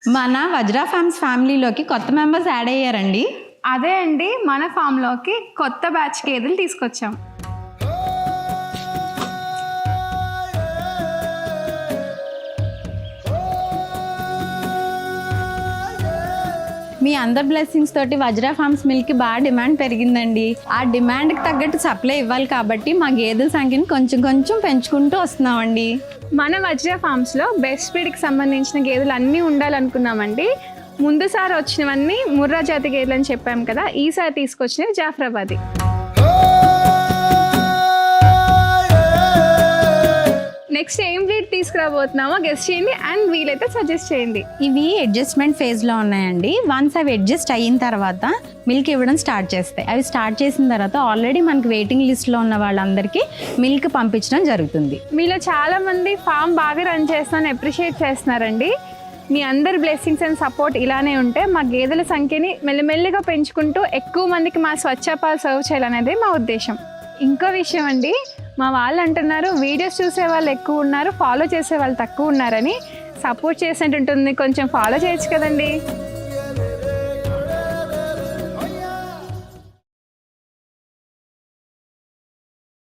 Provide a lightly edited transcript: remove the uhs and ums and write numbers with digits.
మన వజ్రా ఫార్మ్స్ ఫ్యామిలీలోకి కొత్త members add అయ్యారండి. అదే అండి, మన ఫామ్లోకి కొత్త బ్యాచ్ గేదెలు తీసుకొచ్చాం. మీ అందరి బ్లెస్సింగ్స్ తోటి వజ్రా ఫార్మ్స్ మిల్క్ బాగా డిమాండ్ పెరిగిందండి. ఆ డిమాండ్కి తగ్గట్టు సప్లై ఇవ్వాలి కాబట్టి మా గేదెల సంఖ్యని కొంచెం కొంచెం పెంచుకుంటూ వస్తున్నామండి. మన వజ్రా ఫార్మ్స్లో బెస్ట్ బ్రీడ్కి సంబంధించిన గేదెలు అన్నీ ఉండాలనుకున్నామండి. ముందుసారి వచ్చినవన్నీ ముర్రా జాతి గేదెలు అని చెప్పాం కదా, ఈసారి తీసుకొచ్చినవి జాఫ్రాబాదీ. నెక్స్ట్ ఏం బ్రీడ్ తీసుకురాబోతున్నామో గెస్ట్ చేయండి అండ్ వీలైతే సజెస్ట్ చేయండి. ఇవి అడ్జస్ట్మెంట్ ఫేజ్లో ఉన్నాయండి. వన్స్ అవి అడ్జస్ట్ అయిన తర్వాత మిల్క్ ఇవ్వడం స్టార్ట్ చేస్తాయి. అవి స్టార్ట్ చేసిన తర్వాత ఆల్రెడీ మనకి వెయిటింగ్ లిస్ట్లో ఉన్న వాళ్ళందరికీ మిల్క్ పంపించడం జరుగుతుంది. మీలో చాలామంది ఫామ్ బాగా రన్ చేస్తానని అప్రిషియేట్ చేస్తున్నారండి. మీ అందరి బ్లెస్సింగ్స్ అండ్ సపోర్ట్ ఇలానే ఉంటే మా గేదెల సంఖ్యని మెల్లిమెల్లిగా పెంచుకుంటూ ఎక్కువ మందికి మా స్వచ్ఛ పాలు సర్వ్ చేయాలనేది మా ఉద్దేశం. ఇంకో విషయం అండి, మా వాళ్ళు అంటున్నారు వీడియోస్ చూసే వాళ్ళు ఎక్కువ ఉన్నారు, ఫాలో చేసే వాళ్ళు తక్కువ ఉన్నారని. సపోర్ట్ చేసినట్టు ఉంటుంది, కొంచెం ఫాలో చేయొచ్చు కదండి.